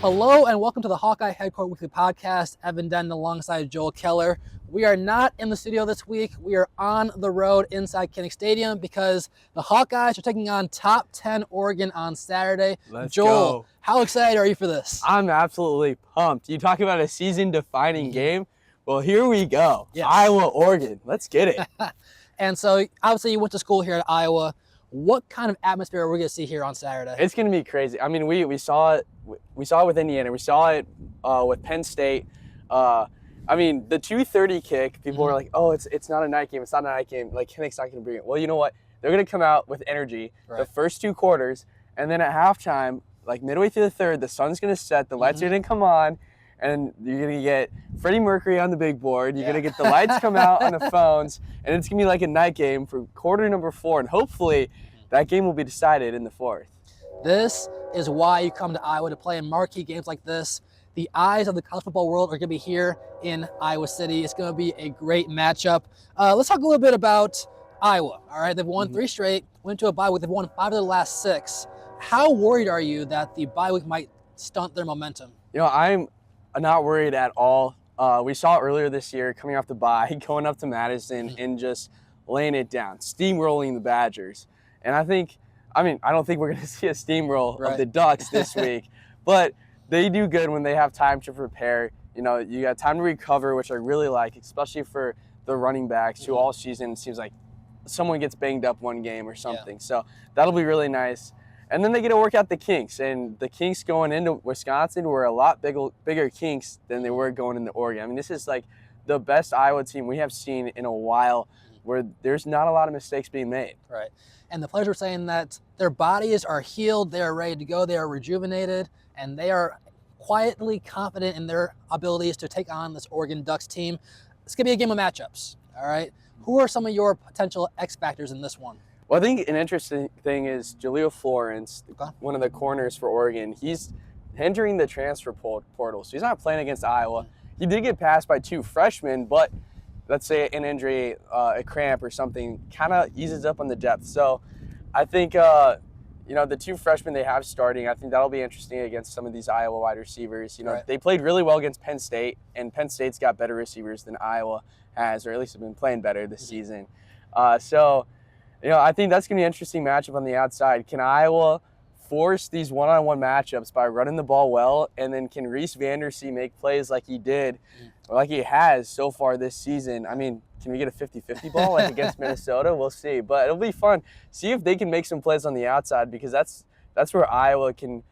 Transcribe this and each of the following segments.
Hello and welcome to the Hawkeye Headquarters Weekly podcast. Evan Denton alongside Joel Kellar. We are not in the studio this week. We are on the road inside Kinnick Stadium because the Hawkeyes are taking on top 10 Oregon on Saturday. Let's Joel, go. How excited are you for this? I'm absolutely pumped. You talk about a season-defining game? Well, here we go. Yes. Iowa, Oregon. Let's get it. And so, obviously, you went to school here at Iowa. What kind of atmosphere are we going to see here on Saturday? It's going to be crazy. I mean, we saw it. We saw it with Indiana. We saw it with Penn State. I mean, the 2:30 kick. People were like, "Oh, it's not a night game. It's not a night game. Like Kinnick's not going to bring it." Well, you know what? They're going to come out with energy the first two quarters, and then at halftime, like midway through the third, the sun's going to set. The lights are going to come on. And you're going to get Freddie Mercury on the big board. You're going to get the lights come out on the phones. And it's going to be like a night game for quarter number 4. And hopefully that game will be decided in the 4th. This is why you come to Iowa to play in marquee games like this. The eyes of the college football world are going to be here in Iowa City. It's going to be a great matchup. Let's talk a little bit about Iowa. All right, they've won 3 straight, went to a bye week. They've won 5 of the last 6. How worried are you that the bye week might stunt their momentum? You know, I'm not worried at all. We saw it earlier this year, coming off the bye, going up to Madison and just laying it down, steamrolling the Badgers. And I don't think we're going to see a steamroll of the Ducks this week, but they do good when they have time to prepare. You know, you got time to recover, which I really like, especially for the running backs who all season it seems like someone gets banged up one game or something. So that'll be really nice. And then they get to work out the kinks. And the kinks going into Wisconsin were a lot bigger kinks than they were going into Oregon. I mean, this is like the best Iowa team we have seen in a while where there's not a lot of mistakes being made. Right. And the players were saying that their bodies are healed, they are ready to go, they are rejuvenated, and they are quietly confident in their abilities to take on this Oregon Ducks team. It's going to be a game of matchups, all right? Who are some of your potential X factors in this one? Well, I think an interesting thing is Jaleel Florence, one of the corners for Oregon. He's entering the transfer portal, so he's not playing against Iowa. He did get passed by 2 freshmen, but let's say an injury, a cramp or something, kind of eases up on the depth. So I think, the 2 freshmen they have starting, I think that'll be interesting against some of these Iowa wide receivers. You know, they played really well against Penn State, and Penn State's got better receivers than Iowa has, or at least have been playing better this season. I think that's going to be an interesting matchup on the outside. Can Iowa force these one-on-one matchups by running the ball well, and then can Reese Vandersee make plays like he did, or like he has so far this season? I mean, can we get a 50-50 ball like against Minnesota? We'll see. But it'll be fun. See if they can make some plays on the outside, because that's where Iowa can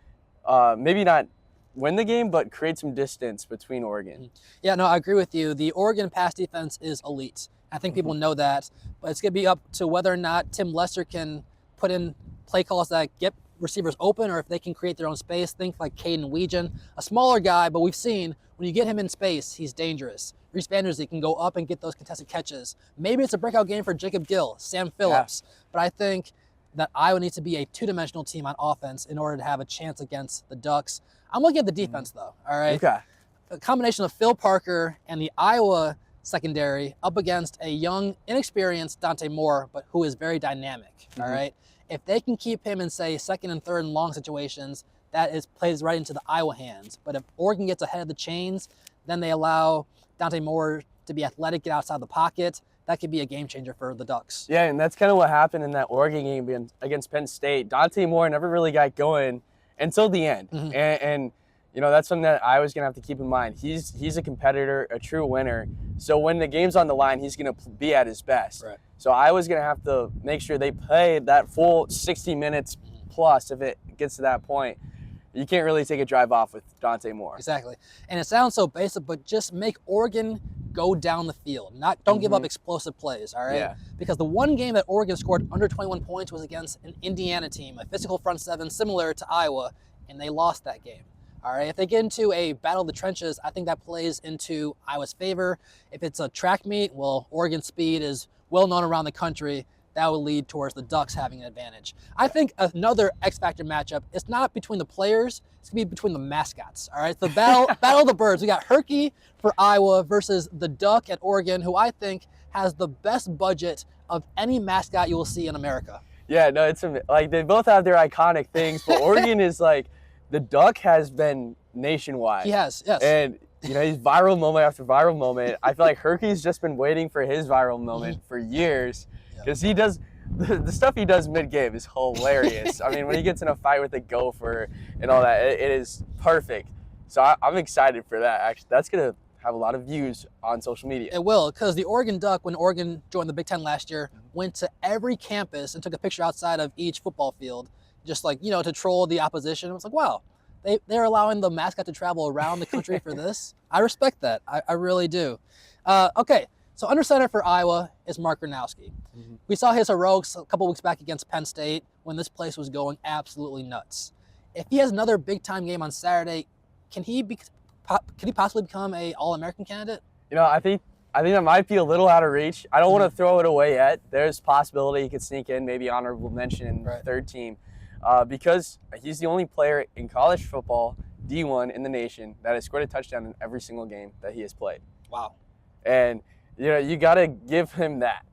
maybe not win the game, but create some distance between Oregon. Yeah, no, I agree with you. The Oregon pass defense is elite. I think people know that, but it's going to be up to whether or not Tim Lester can put in play calls that get receivers open, or if they can create their own space. Think like Caden Weegan, a smaller guy, but we've seen when you get him in space, he's dangerous. Reese Vandersee can go up and get those contested catches. Maybe it's a breakout game for Jacob Gill, Sam Phillips, but I think that Iowa needs to be a 2-dimensional team on offense in order to have a chance against the Ducks. I'm looking at the defense, though, all right? Okay. A combination of Phil Parker and the Iowa secondary up against a young, inexperienced Dante Moore, but who is very dynamic, all right? If they can keep him in, say, 2nd and 3rd and long situations, plays right into the Iowa hands. But if Oregon gets ahead of the chains, then they allow Dante Moore to be athletic, get outside the pocket. That could be a game changer for the Ducks. Yeah, and that's kind of what happened in that Oregon game against Penn State. Dante Moore never really got going until the end. And that's something that I was going to have to keep in mind. He's a competitor, a true winner. So when the game's on the line, he's going to be at his best. Right. So I was going to have to make sure they play that full 60 minutes plus if it gets to that point. You can't really take a drive off with Dante Moore. Exactly. And it sounds so basic, but just make Oregon go down the field. Don't give up explosive plays, all right? Yeah. Because the one game that Oregon scored under 21 points was against an Indiana team, a physical front seven similar to Iowa, and they lost that game. All right, if they get into a battle of the trenches, I think that plays into Iowa's favor. If it's a track meet, well, Oregon's speed is well known around the country. That would lead towards the Ducks having an advantage. I think another X-Factor matchup, it's not between the players, it's going to be between the mascots. All right, it's the battle of the birds. We got Herky for Iowa versus the Duck at Oregon, who I think has the best budget of any mascot you will see in America. Yeah, no, it's like they both have their iconic things, but Oregon is like, the Duck has been nationwide. He has, yes. And, you know, he's viral moment after viral moment. I feel like Herky's just been waiting for his viral moment for years, because he does the stuff he does mid-game is hilarious. I mean, when he gets in a fight with a gopher and all that, it is perfect. So I'm excited for that. Actually, that's going to have a lot of views on social media. It will, because the Oregon Duck, when Oregon joined the Big Ten last year, went to every campus and took a picture outside of each football field, just like, you know, to troll the opposition. It was like, wow, they're allowing the mascot to travel around the country for this. I respect that. I really do. Okay, so under center for Iowa is Mark Gronowski. We saw his heroics a couple weeks back against Penn State when this place was going absolutely nuts. If he has another big-time game on Saturday, can he possibly become a All-American candidate? You know, I think that might be a little out of reach. I don't want to throw it away yet. There's possibility he could sneak in, maybe honorable mention, third team, because he's the only player in college football, D1 in the nation, that has scored a touchdown in every single game that he has played. Wow. And, you know, you got to give him that.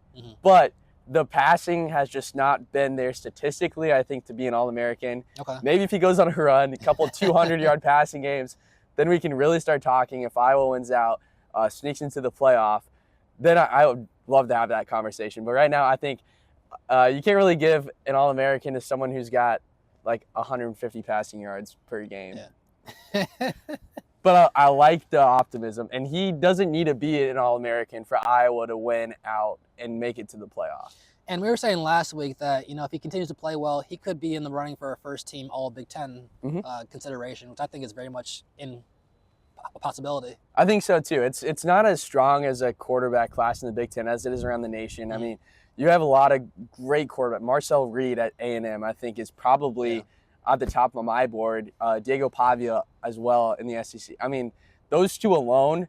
But the passing has just not been there statistically, I think, to be an All-American. Okay. Maybe if he goes on a run, a couple 200-yard passing games, then we can really start talking. If Iowa wins out, sneaks into the playoff, then I would love to have that conversation. But right now, I think you can't really give an All-American to someone who's got like 150 passing yards per game. Yeah. But I like the optimism, and he doesn't need to be an All-American for Iowa to win out and make it to the playoff. And we were saying last week that, you know, if he continues to play well, he could be in the running for a first-team All-Big Ten consideration, which I think is very much in a possibility. I think so too. It's not as strong as a quarterback class in the Big Ten as it is around the nation. I mean, you have a lot of great quarterbacks. Marcel Reed at A&M, I think, is probably at the top of my board. Diego Pavia as well in the SEC. I mean, those two alone,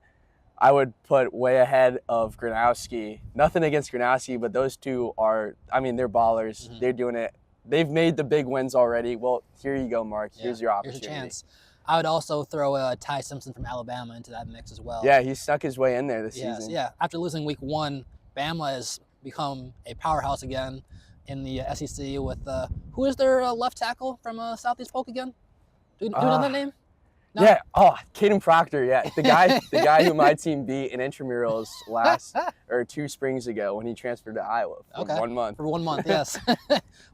I would put way ahead of Gronowski. Nothing against Gronowski, but those two are, I mean, they're ballers. They're doing it. They've made the big wins already. Well, here you go, Mark. Here's your opportunity. Here's a chance. I would also throw Ty Simpson from Alabama into that mix as well. Yeah, he snuck his way in there this season. Yeah, after losing week 1, Bama has become a powerhouse again in the SEC with, who is their left tackle from Southeast Polk again? Do you know that name? No? Yeah. Oh, Caden Proctor. Yeah, the guy who my team beat in intramurals 2 springs ago when he transferred to Iowa for 1 month. For 1 month, yes.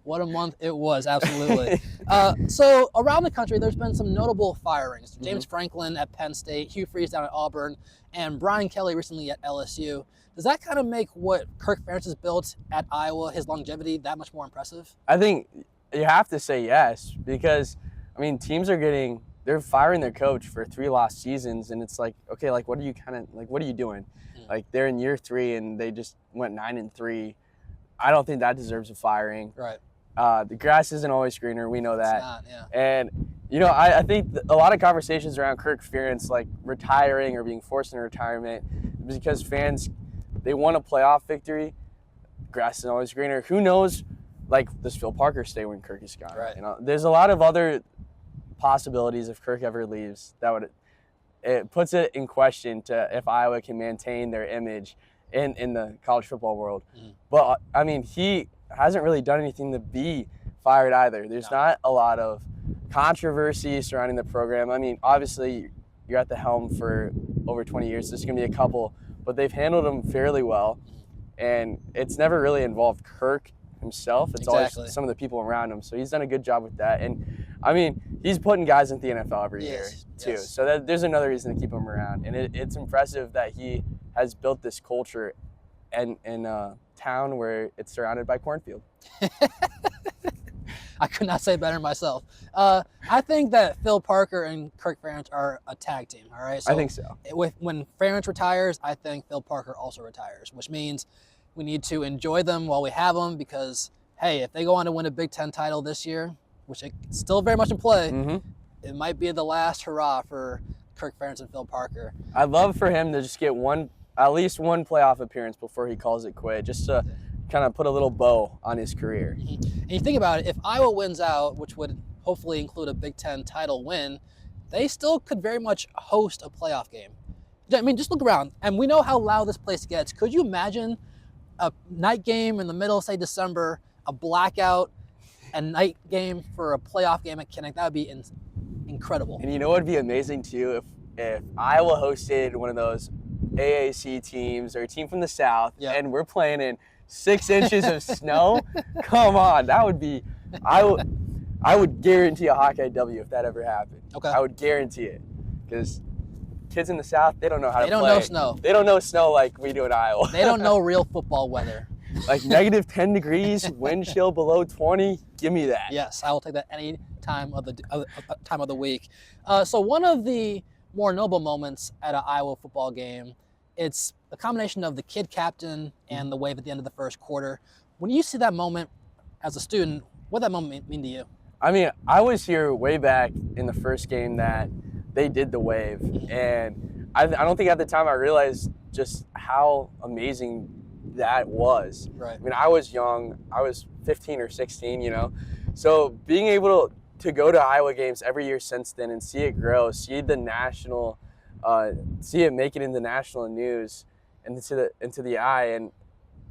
What a month it was, absolutely. So around the country, there's been some notable firings. James Franklin at Penn State, Hugh Freeze down at Auburn, and Brian Kelly recently at LSU. Does that kind of make what Kirk Ferentz has built at Iowa, his longevity, that much more impressive? I think you have to say yes, because, I mean, teams are they're firing their coach for 3 lost seasons, and it's like, okay, like, what are you doing? Like, they're in year 3 and they just went 9-3. I don't think that deserves a firing. Right. The grass isn't always greener. We know that. It's not, yeah. And, you know, I think a lot of conversations around Kirk Ferentz, like retiring or being forced into retirement, because fans, they want a playoff victory. Grass isn't always greener. Who knows, like, does Phil Parker stay when Kirk is gone? Right. You know, there's a lot of other possibilities if Kirk ever leaves. It puts it in question to if Iowa can maintain their image in the college football world. But I mean, he hasn't really done anything to be fired either. There's not a lot of controversy surrounding the program. I mean, obviously you're at the helm for over 20 years. There's going to be a couple, but they've handled them fairly well. And it's never really involved Kirk himself. It's always some of the people around him. So he's done a good job with that. And I mean, he's putting guys into the NFL every year too. So there's another reason to keep him around. And it's impressive that he has built this culture in a town where it's surrounded by cornfield. I could not say better myself. I think that Phil Parker and Kirk Ferentz are a tag team, all right? So I think so. When Ferentz retires, I think Phil Parker also retires, which means we need to enjoy them while we have them because, hey, if they go on to win a Big Ten title this year, which is still very much in play, it might be the last hurrah for Kirk Ferentz and Phil Parker. I'd love for him to just get at least one playoff appearance before he calls it quit, just to kind of put a little bow on his career. And you think about it, if Iowa wins out, which would hopefully include a Big Ten title win, they still could very much host a playoff game. I mean, just look around, and we know how loud this place gets. Could you imagine a night game in the middle of, say, December, a blackout, a night game for a playoff game at Kinnick? That would be incredible. And you know what would be amazing too if Iowa hosted one of those AAC teams or a team from the South, and we're playing in 6 inches of snow. Come on, that would be. I would guarantee a Hawkeye W if that ever happened. Okay. I would guarantee it, because kids in the South, they don't know how to play. They don't know snow. They don't know snow like we do in Iowa. They don't know real football weather. Like negative 10 degrees, wind chill below 20. Give me that. Yes, I will take that any time of the week. So one of the more noble moments at an Iowa football game, it's a combination of the kid captain and the wave at the end of the first quarter. When you see that moment as a student, what did that moment mean to you? I mean, I was here way back in the first game that they did the wave, and I don't think at the time I realized just how amazing that was. Right. I mean, I was young. I was 15 or 16, you know. So being able to go to Iowa games every year since then and see it grow, see the national, see it make it in the national news and into the eye. And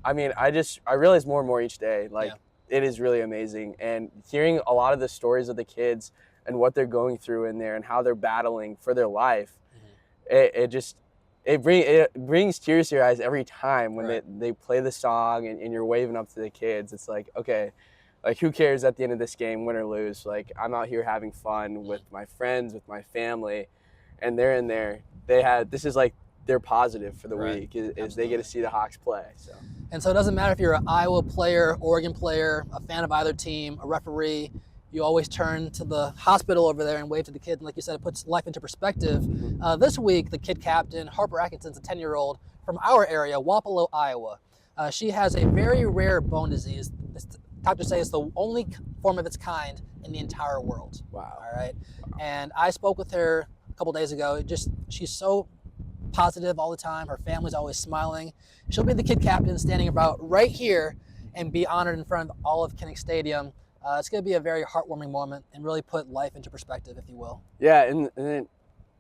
I mean, I realize more and more each day, like, it is really amazing. And hearing a lot of the stories of the kids and what they're going through in there and how they're battling for their life, it brings tears to your eyes every time when they play the song and you're waving up to the kids. It's like, okay, like, who cares at the end of this game, win or lose? Like, I'm out here having fun with my friends, with my family, and they're in there. This is like their positive for the week is they get to see the Hawks play. So. And so it doesn't matter if you're an Iowa player, Oregon player, a fan of either team, a referee, you always turn to the hospital over there and wave to the kid. And like you said, it puts life into perspective. This week, the kid captain, Harper Atkinson's a 10-year-old from our area, Wapello, Iowa. She has a very rare bone disease. Doctors say it's the only form of its kind in the entire world. Wow. All right. And I spoke with her a couple days ago. She's so positive all the time. Her family's always smiling. She'll be the kid captain standing about right here and be honored in front of all of Kinnick Stadium. It's going to be a very heartwarming moment and really put life into perspective, if you will. Yeah, and then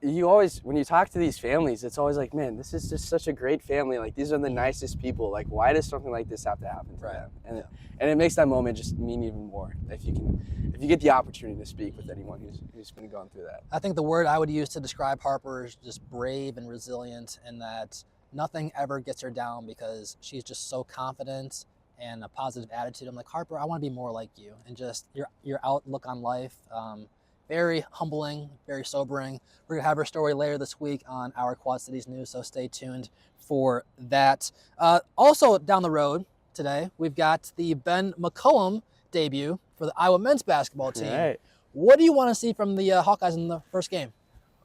you always, when you talk to these families, it's always like, man, this is just such a great family. Like, these are the nicest people. Like, why does something like this have to happen to them? And it makes that moment just mean even more if you get the opportunity to speak with anyone who's been going through that. I think the word I would use to describe Harper is just brave and resilient, and that nothing ever gets her down because she's just so confident and a positive attitude. I'm like, Harper, I want to be more like you, and just your outlook on life. Very humbling, very sobering. We're going to have her story later this week on our Quad Cities News, so stay tuned for that. Also down the road today, we've got the Ben McCullum debut for the Iowa men's basketball team. Right. What do you want to see from the Hawkeyes in the first game?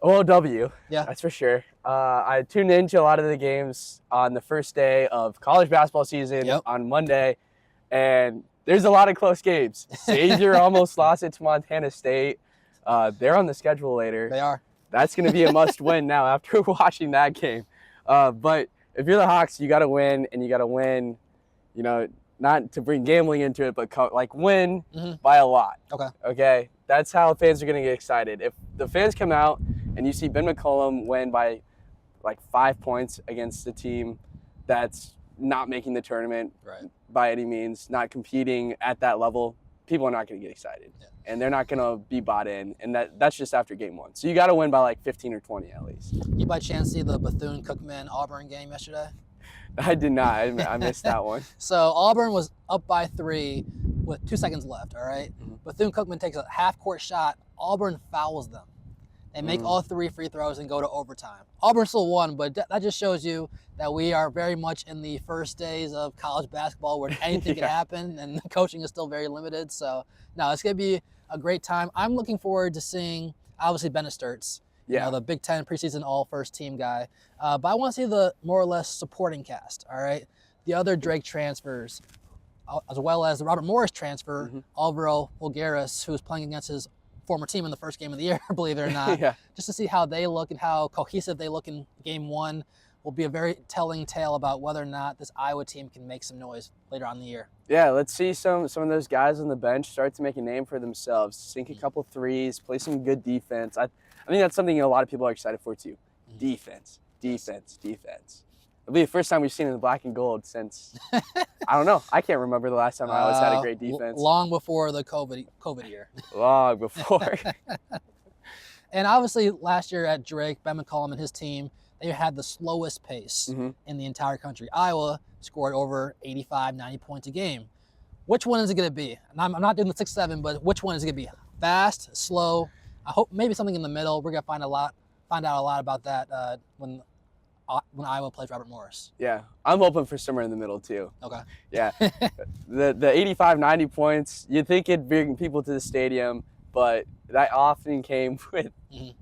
OLW, yeah, that's for sure. I tuned into a lot of the games on the first day of college basketball season on Monday, and there's a lot of close games. Xavier almost lost it to Montana State. They're on the schedule later. They are. That's going to be a must-win now after watching that game. But if you're the Hawks, you got to win, and you got to win, you know, not to bring gambling into it, but like win by a lot. Okay? That's how fans are going to get excited. If the fans come out and you see Ben McCullum win by like 5 points against a team that's not making the tournament by any means, not competing at that level, people are not going to get excited. And they're not going to be bought in. And that's just after game one. So you got to win by like 15 or 20 at least. You by chance see the Bethune-Cookman-Auburn game yesterday? I did not. I missed that one. So Auburn was up by 3 with 2 seconds left, all right? Bethune-Cookman takes a half-court shot. Auburn fouls them. They make all 3 free throws and go to overtime. Auburn still won, but that just shows you that we are very much in the first days of college basketball where anything can happen, and the coaching is still very limited. So, no, it's going to be a great time. I'm looking forward to seeing, obviously, Bennett Sturts, you know, the Big Ten preseason all-first team guy. But I want to see the more or less supporting cast, all right? The other Drake transfers, as well as the Robert Morris transfer, Alvaro Olgueras, who was playing against his former team in the first game of the year, believe it or not, just to see how they look and how cohesive they look in game one will be a very telling tale about whether or not this Iowa team can make some noise later on in the year. Yeah, let's see some of those guys on the bench start to make a name for themselves, sink a couple threes, play some good defense. I think that's something a lot of people are excited for too. Defense. It'll be the first time we've seen it in the black and gold since, I don't know. I can't remember the last time Iowa's had a great defense. Long before the COVID year. Long before. And obviously last year at Drake, Ben McCollum and his team, they had the slowest pace in the entire country. Iowa scored over 85, 90 points a game. Which one is it going to be? And I'm not doing the 6-7, but which one is it going to be? Fast, slow? I hope maybe something in the middle. We're going to find out a lot about that when Iowa plays Robert Morris. Yeah, I'm hoping for somewhere in the middle too. Okay. Yeah, the 85, 90 points, you'd think it'd bring people to the stadium, but that often came with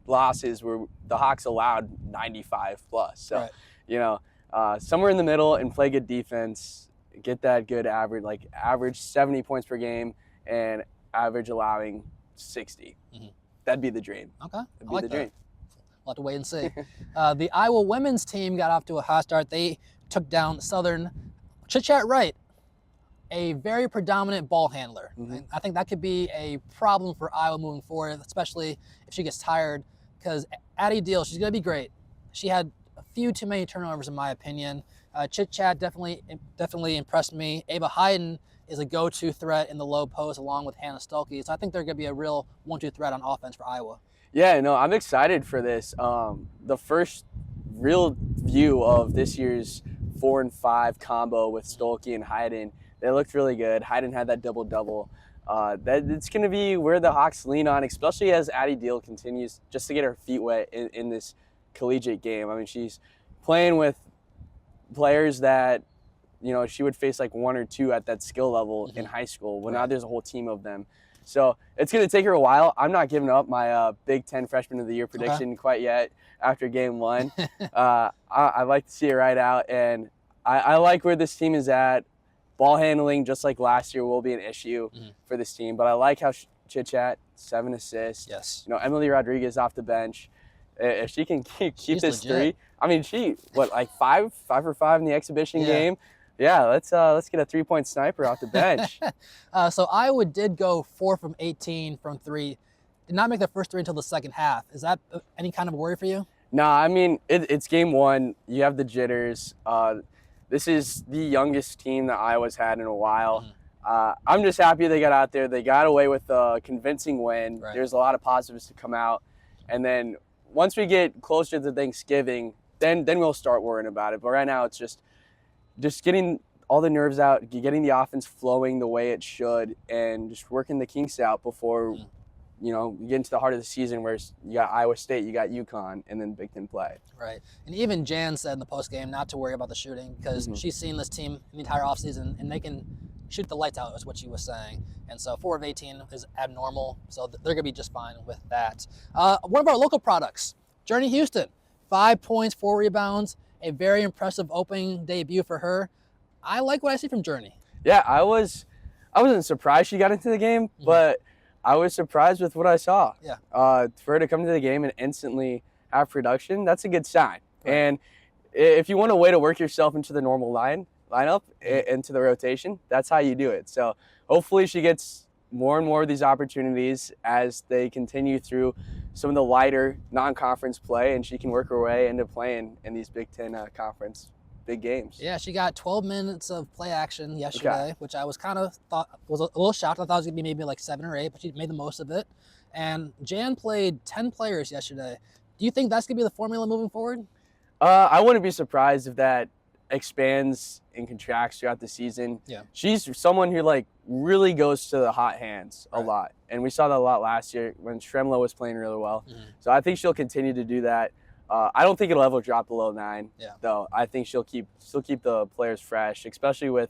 losses where the Hawks allowed 95 plus. So, right. you know, somewhere in the middle and play good defense, get that good average, like average 70 points per game and average allowing 60. That'd be the dream. Okay. That'd be the dream. We'll have to wait and see. The Iowa women's team got off to a hot start. They took down Southern. Chit-Chat Wright, a very predominant ball handler. I think that could be a problem for Iowa moving forward, especially if she gets tired, because Addie Deal, she's going to be great. She had a few too many turnovers, in my opinion. Chit-Chat definitely impressed me. Ava Hayden is a go-to threat in the low post along with Hannah Stuelke. So I think they're going to be a real 1-2 threat on offense for Iowa. Yeah, no, I'm excited for this. The first real view of this year's 4 and 5 combo with Stuelke and Hayden, they looked really good. Hayden had that double-double. That it's going to be where the Hawks lean on, especially as Addie Deal continues just to get her feet wet in this collegiate game. I mean, she's playing with players that, you know, she would face like 1 or 2 at that skill level in high school. Well, now there's a whole team of them. So it's going to take her a while. I'm not giving up my Big Ten Freshman of the Year prediction quite yet after game 1. I'd like to see it right out, and I like where this team is at. Ball handling, just like last year, will be an issue for this team. But I like how Chit-Chat, 7 assists. Yes. You know, Emily Rodriguez off the bench. If she can keep this legit. 3, I mean, like 5 for 5 in the exhibition game. Yeah, let's get a 3-point sniper off the bench. So Iowa did go 4 from 18 from 3. Did not make their first 3 until the second half. Is that any kind of worry for you? No, I mean, it's game 1. You have the jitters. This is the youngest team that Iowa's had in a while. I'm just happy they got out there. They got away with a convincing win. Right. There's a lot of positives to come out. And then once we get closer to Thanksgiving, then we'll start worrying about it. But right now it's just getting all the nerves out, getting the offense flowing the way it should, and just working the kinks out before, you know, you get into the heart of the season where you got Iowa State, you got UConn, and then Big Ten play. Right. And even Jan said in the postgame not to worry about the shooting because she's seen this team the entire offseason, and they can shoot the lights out is what she was saying. And so 4 of 18 is abnormal, so they're going to be just fine with that. One of our local products, Journey Houston, 5 points, 4 rebounds, a very impressive opening debut for her. I like what I see from Journey. Yeah, I wasn't surprised she got into the game, but I was surprised with what I saw. Yeah. For her to come to the game and instantly have production, that's a good sign. Right. And if you want a way to work yourself into the normal lineup, into the rotation, that's how you do it. So hopefully she gets more and more of these opportunities as they continue through some of the lighter non-conference play, and she can work her way into playing in these Big Ten conference big games. Yeah, she got 12 minutes of play action yesterday, which I was kind of was a little shocked. I thought it was going to be maybe like 7 or 8, but she made the most of it. And Jan played 10 players yesterday. Do you think that's going to be the formula moving forward? I wouldn't be surprised if that expands and contracts throughout the season. Yeah. She's someone who like really goes to the hot hands a lot. And we saw that a lot last year when Shremlo was playing really well. So I think she'll continue to do that. I don't think it'll ever drop below 9, though. I think she'll keep the players fresh, especially with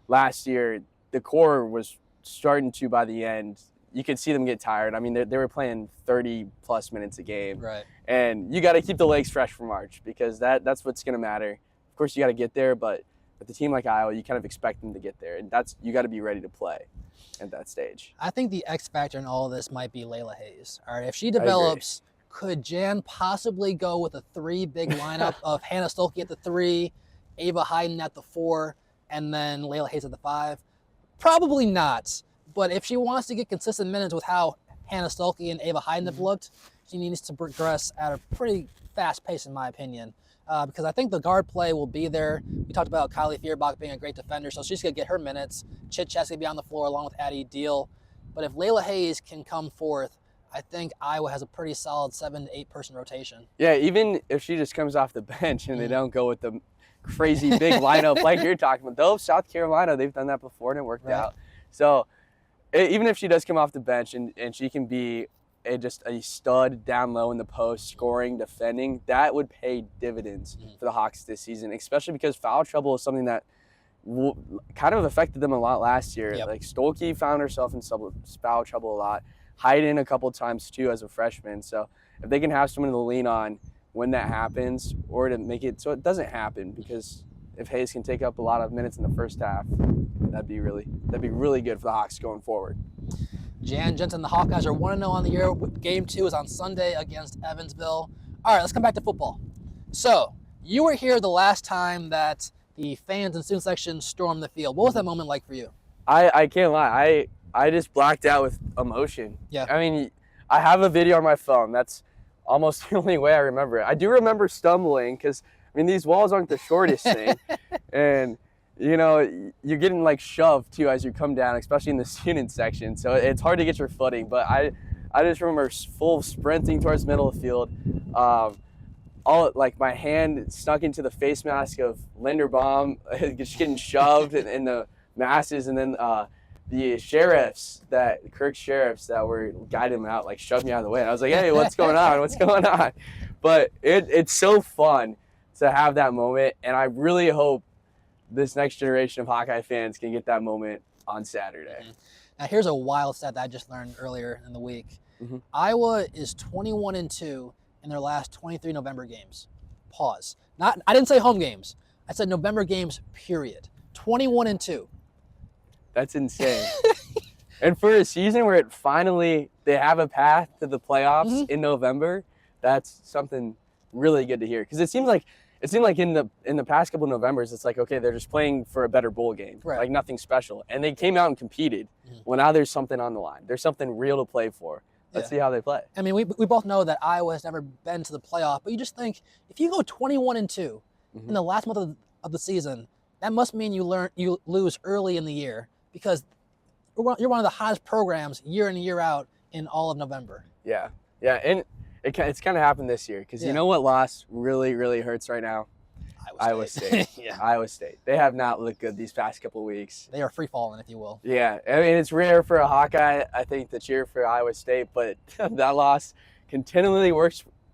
last year. The core was starting to, by the end, you could see them get tired. I mean, they were playing 30-plus minutes a game. Right. And you got to keep the legs fresh for March because that's what's going to matter. Of course, you got to get there, but with a team like Iowa, you kind of expect them to get there. And you got to be ready to play at that stage. I think the X factor in all of this might be Layla Hayes. All right, if she develops, could Jan possibly go with a 3 big lineup of Hannah Stuelke at the 3, Ava Hayden at the 4, and then Layla Hayes at the 5? Probably not. But if she wants to get consistent minutes with how Hannah Stuelke and Ava Hayden have looked, she needs to progress at a pretty fast pace, in my opinion. Because I think the guard play will be there. We talked about Kylie Feuerbach being a great defender, so she's going to get her minutes. Chit-Chat's going to be on the floor along with Addie Deal. But if Layla Hayes can come forth, I think Iowa has a pretty solid 7 to 8 person rotation. Yeah, even if she just comes off the bench and they Mhm. don't go with the crazy big lineup like you're talking about, though South Carolina, they've done that before and it worked Right. out. So even if she does come off the bench and she can be just a stud down low in the post, scoring, defending, that would pay dividends for the Hawks this season, especially because foul trouble is something that kind of affected them a lot last year. Yep. Like Stolke found herself in foul trouble a lot. Hayden a couple times too as a freshman. So if they can have someone to lean on when that happens, or to make it so it doesn't happen, because if Hayes can take up a lot of minutes in the first half, that'd be really good for the Hawks going forward. Denton, the Hawkeyes are 1-0 on the year. Game 2 is on Sunday against Evansville. All right, let's come back to football. So you were here the last time that the fans and student section stormed the field. What was that moment like for you? I can't lie. I just blacked out with emotion. Yeah. I mean, I have a video on my phone. That's almost the only way I remember it. I do remember stumbling because, I mean, these walls aren't the shortest thing. And, you know, you're getting, like, shoved, too, as you come down, especially in the student section. So it's hard to get your footing. But I just remember full sprinting towards the middle of the field. My hand stuck into the face mask of Linderbaum, just getting shoved in the masses, and then the Kirk sheriffs that were guiding him out, like, shoved me out of the way. And I was like, hey, what's going on? What's going on? But it's so fun to have that moment, and I really hope this next generation of Hawkeye fans can get that moment on Saturday. Mm-hmm. Now, here's a wild stat that I just learned earlier in the week. Mm-hmm. Iowa is 21-2 in their last 23 November games. Pause. I didn't say home games. I said November games, period. 21-2. That's insane. And for a season where they have a path to the playoffs in November, that's something really good to hear. Because it seemed like in the past couple of Novembers, it's like, okay, they're just playing for a better bowl game, right. Like nothing special. And they came out and competed. Well, now there's something on the line. There's something real to play for. Let's see how they play. I mean, we both know that Iowa has never been to the playoff, but you just think if you go 21-2 in the last month of the season, that must mean you lose early in the year, because you're one of the hottest programs year in and year out in all of November. Yeah, and it's kind of happened this year, because you know what loss really, really hurts right now? Iowa State. Yeah. Iowa State. They have not looked good these past couple of weeks. They are free-falling, if you will. Yeah, I mean, it's rare for a Hawkeye, I think, to cheer for Iowa State, but that loss continually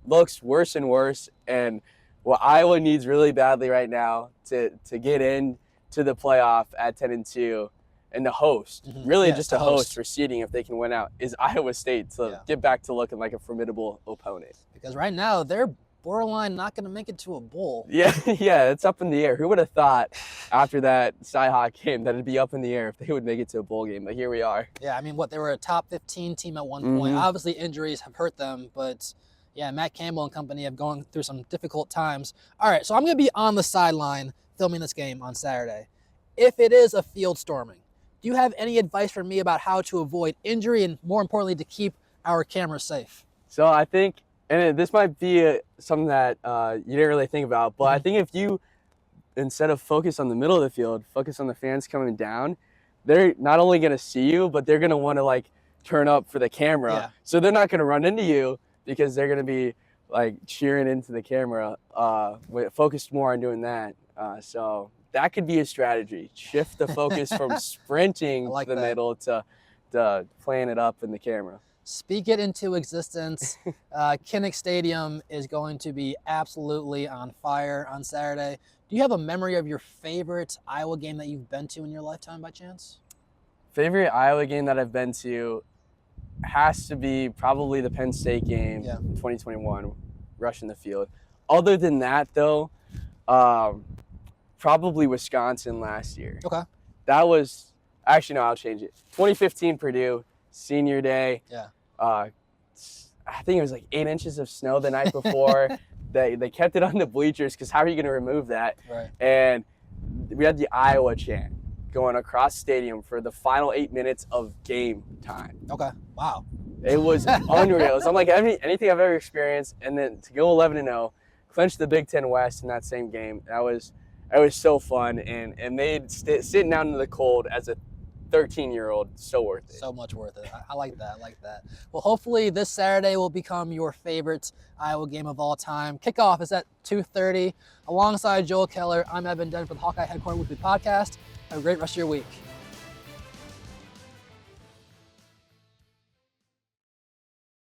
looks worse and worse. And what Iowa needs really badly right now to get into the playoff at 10-2 and to host, just to host for seeding if they can win out, is Iowa State to get back to looking like a formidable opponent. Because right now, they're borderline not going to make it to a bowl. Yeah, it's up in the air. Who would have thought after that Cy-Hawk game that it'd be up in the air if they would make it to a bowl game? But here we are. Yeah, I mean, they were a top 15 team at one point. Obviously, injuries have hurt them, but yeah, Matt Campbell and company have gone through some difficult times. All right, so I'm going to be on the sideline filming this game on Saturday. If it is a field storming, do you have any advice for me about how to avoid injury and, more importantly, to keep our cameras safe? So I think, and this might be something that you didn't really think about, but I think if you, instead of focus on the middle of the field, focus on the fans coming down, they're not only going to see you, but they're going to want to, like, turn up for the camera. Yeah. So they're not going to run into you because they're going to be, like, cheering into the camera, focused more on doing that. So that could be a strategy. Shift the focus from sprinting to the middle to playing it up in the camera. Speak it into existence. Kinnick Stadium is going to be absolutely on fire on Saturday. Do you have a memory of your favorite Iowa game that you've been to in your lifetime by chance? Favorite Iowa game that I've been to has to be probably the Penn State game, 2021, rushing the field. Other than that, though, probably Wisconsin last year. Okay. That was, actually, no, I'll change it. 2015 Purdue, senior day. Yeah. I think it was like 8 inches of snow the night before. They kept it on the bleachers because how are you going to remove that? Right. And we had the Iowa chant going across stadium for the final 8 minutes of game time. Okay. Wow. It was unreal. It was unlike anything I've ever experienced. And then to go 11-0, clinch the Big Ten West in that same game, it was so fun. And it made sitting out in the cold as a 13-year-old, so worth it. So much worth it. I like that. I like that. Well, hopefully this Saturday will become your favorite Iowa game of all time. Kickoff is at 2:30. Alongside Joel Kellar, I'm Denton for the Hawkeye Headquarters Weekly podcast. Have a great rest of your week.